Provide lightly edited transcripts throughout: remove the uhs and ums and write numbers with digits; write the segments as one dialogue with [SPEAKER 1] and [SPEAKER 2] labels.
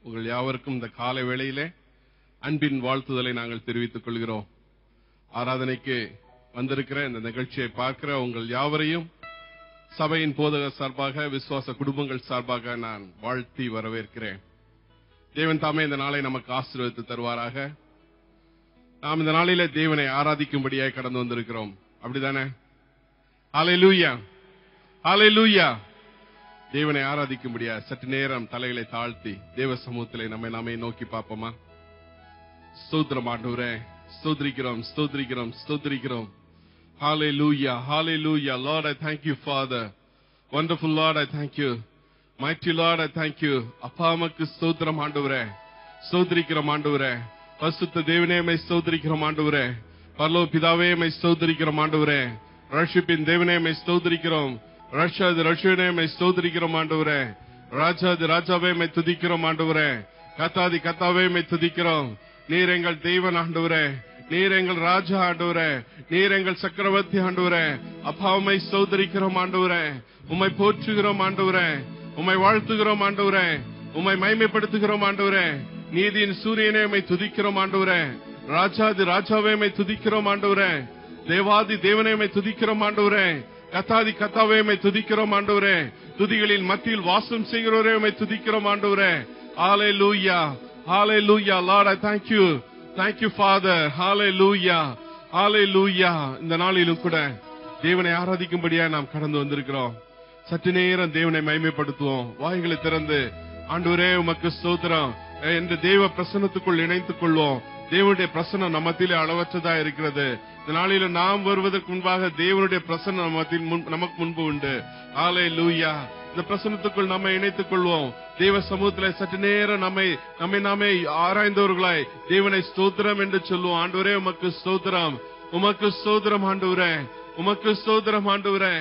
[SPEAKER 1] உங்கள் யாவருக்கும் இந்த காலை வேளையிலே அன்பின் வாழ்த்துதலை நாங்கள் தெரிவித்துக் கொள்கிறோம். ஆராதனைக்கு வந்திருக்கிற இந்த நிகழ்ச்சியை பார்க்கிற உங்கள் யாவரையும் சபையின் போதகர் சார்பாக, விசுவாச குடும்பங்கள் சார்பாக நான் வாழ்த்தி வரவேற்கிறேன். தேவன் தாமே இந்த நாளை நமக்கு ஆசீர்வதித்து தருவாராக. நாம் இந்த நாளிலே தேவனை ஆராதிக்கும்படியாக கடந்து வந்திருக்கிறோம். அப்படிதானே? ஹல்லேலூயா, ஹல்லேலூயா. தேவனை ஆராதிக்கும்படியா சற்று நேரம் தலைகளை தாழ்த்தி தேவ சமூகத்திலே நம்மை நாமே நோக்கி பார்ப்போமா? ஸ்தோத்திரம் ஆண்டவரே, ஸ்தோத்திரிக்கிறோம், ஸ்தோத்திரிக்கிறோம், ஸ்தோத்திரிக்கிறோம். Hallelujah, hallelujah. Lord, I thank you, Father. Wonderful Lord, I thank you. Mighty Lord, I thank you. அப்பா உமக்கு ஸ்தோத்திரம் ஆண்டவரே, ஸ்தோத்திரிக்கிறோம் ஆண்டவரே. பரிசுத்த தேவனே உம்மை ஸ்தோத்திரிக்கிறோம் ஆண்டவரே. பரலோக பிதாவே உம்மை ஸ்தோத்திரிக்கிறோம் ஆண்டவரே. ரட்சிப்பின் தேவனே உம்மை ஸ்தோத்திரிக்கிறோம். ரட்சகனே உம்மை ஸ்தோத்திரிக்கிறோம் ஆண்டவரே. ராஜாவே உம்மை துதிக்கிறோம் ஆண்டவரே. கர்த்தாவே உம்மை துதிக்கிறோம். நீர் எங்கள் தேவன் ஆண்டவரே, நீர் எங்கள் ராஜா ஆண்டவரே, நீர் எங்கள் சக்கரவர்த்தி ஆண்டவரே. அப்பா உம்மை ஸ்தோத்திரிக்கிறோம் ஆண்டவரே, உம்மை போற்றுகிறோம் ஆண்டவரே, உம்மை வாழ்த்துகிறோம் ஆண்டவரே, உம்மை மகிமைப்படுத்துகிறோம் ஆண்டவரே. நீதியின் சூரியனே உம்மை துதிக்கிறோம் ஆண்டவரே. ராஜாவே உம்மை துதிக்கிறோம் ஆண்டவரே. தேவாதி தேவனே உம்மை துதிக்கிறோம் ஆண்டவரே. கர்த்தாவே உம்மை துதிக்கிறோம் ஆண்டவரே. துதிகளின் மத்தியில் வாசம் செய்கிறவரே உம்மை துதிக்கிறோம் ஆண்டவரே. ஹல்லேலூயா, ஹல்லேலூயா. Lord, I thank you. Thank you, Father. Hallelujah, hallelujah. இந்த நாளிலும் கூட தேவனை ஆராதிக்கும்படியா நாம் கடந்து வந்திருக்கிறோம். சற்று நேரம் தேவனை மகிமைப்படுத்துவோம். வாய்களை திறந்து ஆண்டவரே உமக்கு ஸ்தோத்திரம் என்று தேவ பிரசன்னத்துக்குள் இணைத்துக் கொள்வோம். தேவனுடைய பிரசன்னம் நம்மத்திலே அளவற்றதா இருக்கிறது. இந்த நாளில நாம் வருவதற்கு முன்பாக தேவனுடைய பிரசன்னம் நமக்கு முன்பு உண்டு. ஹல்லேலூயா. இந்த பிரசன்னத்துக்குள் நம்மை இணைத்துக் கொள்வோம். தேவ சமூகத்திலே சற்று நேரம் நம்மை நாமே ஆராய்ந்தவர்களாய் தேவனை ஸ்தோத்திரம் என்று சொல்லுவோம். ஆண்டவரே உமக்கு ஸ்தோத்திரம், உமக்கு ஸ்தோத்திரம் ஆண்டவரே, உமக்கு ஸ்தோத்திரம் ஆண்டவரே.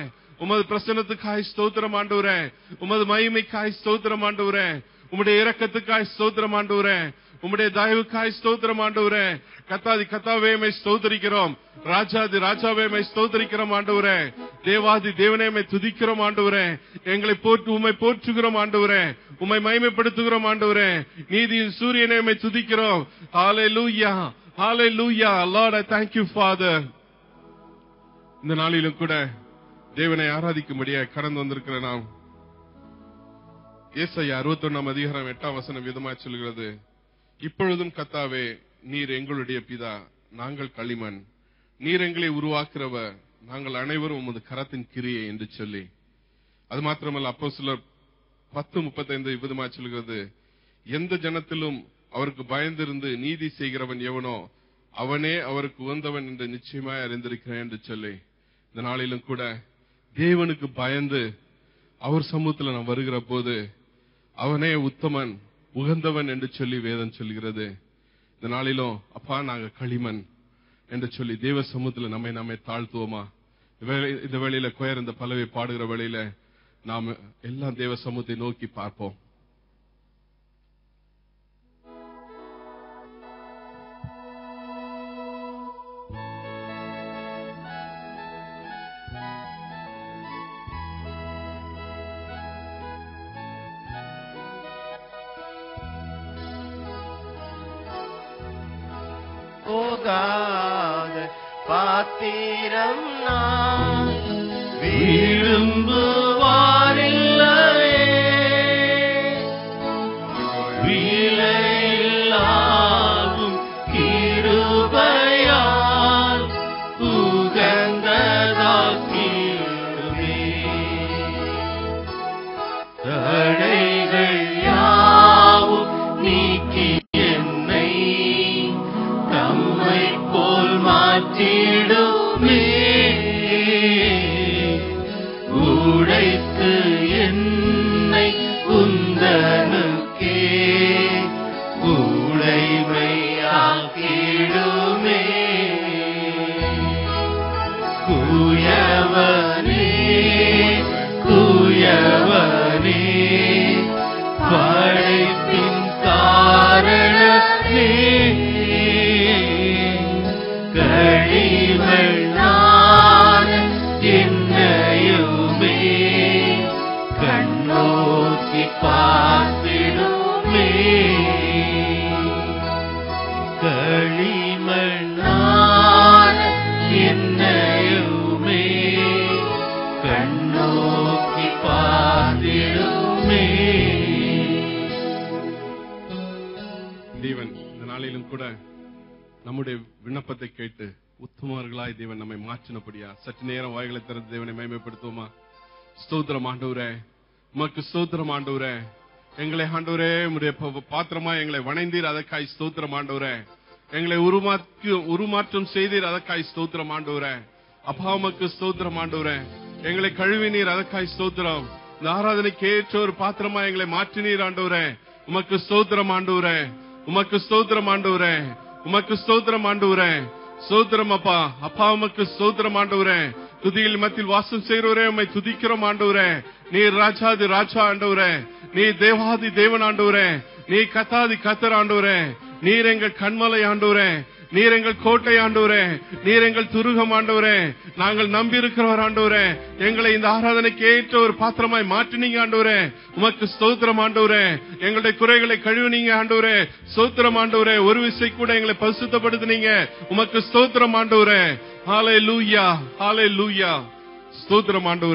[SPEAKER 1] உமது பிரசன்னத்துக்காய் ஸ்தோத்திரம் ஆண்டவரே, உமது மகிமைக்காய் ஸ்தோத்திரம் ஆண்டவரே, உம்முடைய இரக்கத்துக்காய் ஸ்தோத்திரம் ஆண்டவரே, உம்முடைய தயவுக்காய் ஸ்தோத்திரம் ஆண்டவரே. கர்த்தாவே உம்மை ஸ்தோத்திரிக்கிறோம். ராஜாவே உம்மை ஸ்தோத்திரிக்கிறோம் ஆண்டவரே. தேவாதி தேவனே உம்மை துதிக்கிறோம் ஆண்டவரே. உம்மை போற்றுகிறோம் ஆண்டவரே, உம்மை மகிமைப்படுத்துகிறோம் ஆண்டவரே. நீதியின் சூரியனே உம்மை துதிக்கிறோம். ஹல்லேலூயா, ஹல்லேலூயா. Lord, I thank you, Father. இந்த நாளிலும் கூட தேவனை ஆராதிக்கும்படியாக கடந்து வந்திருக்கிற நாம் ஏசாயா 61 அதிகாரம் 8 விதமாய் சொல்கிறது, இப்பொழுதும் கர்த்தாவே நீர் எங்களுடைய பிதா, நாங்கள் களிமண், நீர் எங்களை உருவாக்குறவர், நாங்கள் அனைவரும் உமது கரத்தின் கிரியை என்று சொல்லி. அது மாத்திரமல்ல, அப்போஸ்தலர் 10:35 விதமாய் சொல்கிறது, எந்த ஜனத்திலும் அவருக்கு பயந்திருந்து நீதி செய்கிறவன் எவனோ அவனே அவருக்கு உகந்தவன் என்று நிச்சயமாய் அறிந்திருக்கிறேன் என்று சொல்லி. இந்த நாளிலும் கூட தேவனுக்கு பயந்து அவர் சமூகத்தில் நாம் வருகிற போது அவனே உத்தமன், உகந்தவன் என்று சொல்லி வேதம் சொல்கிறது. இந்த நாளிலும் அப்பா நாங்க களிமண் என்று சொல்லி தேவ சமூகத்தில் நம்மை தாழ்த்துவோமா? இந்த வேளையில கொயர் இந்த பலவை பாடுகிற வேளையில நாம் எல்லாம் தேவ சமூகத்தை நோக்கி பார்ப்போம்.
[SPEAKER 2] பாத்திரம் நான் விரும்புவாரில்லையே, விலையில்லாகும் கிருபையால் உகந்ததாக்கிடுமே. தடைகள் யாவும் நீக்கி என்னை தம்மை போல் மாற்றிடுமே. உடைத்து என்னை உந்தனுக்கே உடைமையாக்கிடுமே. குயவனே குயவனே படைப்பின் காரணமே, கழிவனான என்னையுமே கண்ணோக்கி பார்த்திடுமே.
[SPEAKER 1] தேவன் இந்த நாளிலும் கூட நம்முடைய விண்ணப்பத்தை கேட்டு உத்தமர்களாய் தேவன் நம்மை மாற்றினபடியா சற்று நேரம் வாய்களை திறந்து தேவனை மகிமைப்படுத்துவோமா? ஸ்தோத்திரம் ஆண்டவரே, உமக்கு ஸ்தோத்திரம் ஆண்டவரே. எங்களை ஆண்டவரே உம்முடைய பாத்திரமா எங்களை வணைந்தீர், அதற்காய் ஸ்தோத்திரம் ஆண்டவரே. எங்களை உருமாற்றம் செய்தீர், அதற்காய் ஸ்தோத்திரம் ஆண்டவரே. அப்பா உமக்கு ஸ்தோத்திரம் ஆண்டவரே. எங்களை கழுவினீர், அதற்காய் ஸ்தோத்திரம். இந்த ஆராதனைக்கு ஏற்ற ஒரு பாத்திரமா எங்களை மாற்றினீர் ஆண்டவரே. உமக்கு ஸ்தோத்திரம் ஆண்டவரே. உமக்கு ஸ்தோத்திரம் ஆண்டவரே. உமக்கு ஸ்தோத்திரம் ஆண்டவரே. ஸ்தோத்திரம் அப்பா. அப்பா உமக்கு ஸ்தோத்திரம் ஆண்டவரே. துதியில் மத்தியில் வாசம் செய்கிறவரே உம்மை துதிக்கிறோம் ஆண்டவரே. நீர் ராஜாதி ராஜா ஆண்டவரே. நீ தேவாதி தேவன் ஆண்டவரே. நீ கத்தாதி கத்தர் ஆண்டவரே. நீர் எங்கள் கண்மலை ஆண்டவரே. நீர் எங்கள் கோட்டை ஆண்டவரே. நீர் எங்கள் துருகம் ஆண்டவரே. நாங்கள் நம்பி இருக்கிறவர் ஆண்டவரே. எங்களை இந்த ஆராதனைக்கு ஏற்ற ஒரு பாத்திரமாய் மாற்றினீங்க ஆண்டவரே. உமக்கு ஸ்தோத்திரம் ஆண்டவரே. எங்களுடைய குறைகளை கழுவினீங்க ஆண்டவரே. ஸ்தோத்திரம் ஆண்டவரே. ஒரு விசை கூட எங்களை பரிசுத்தப்படுத்தினீங்க. உமக்கு ஸ்தோத்திரம் ஆண்டவரே. ஹல்லேலூயா, ஹல்லேலூயா. ஸ்தோத்திரம் ஆண்டவரே.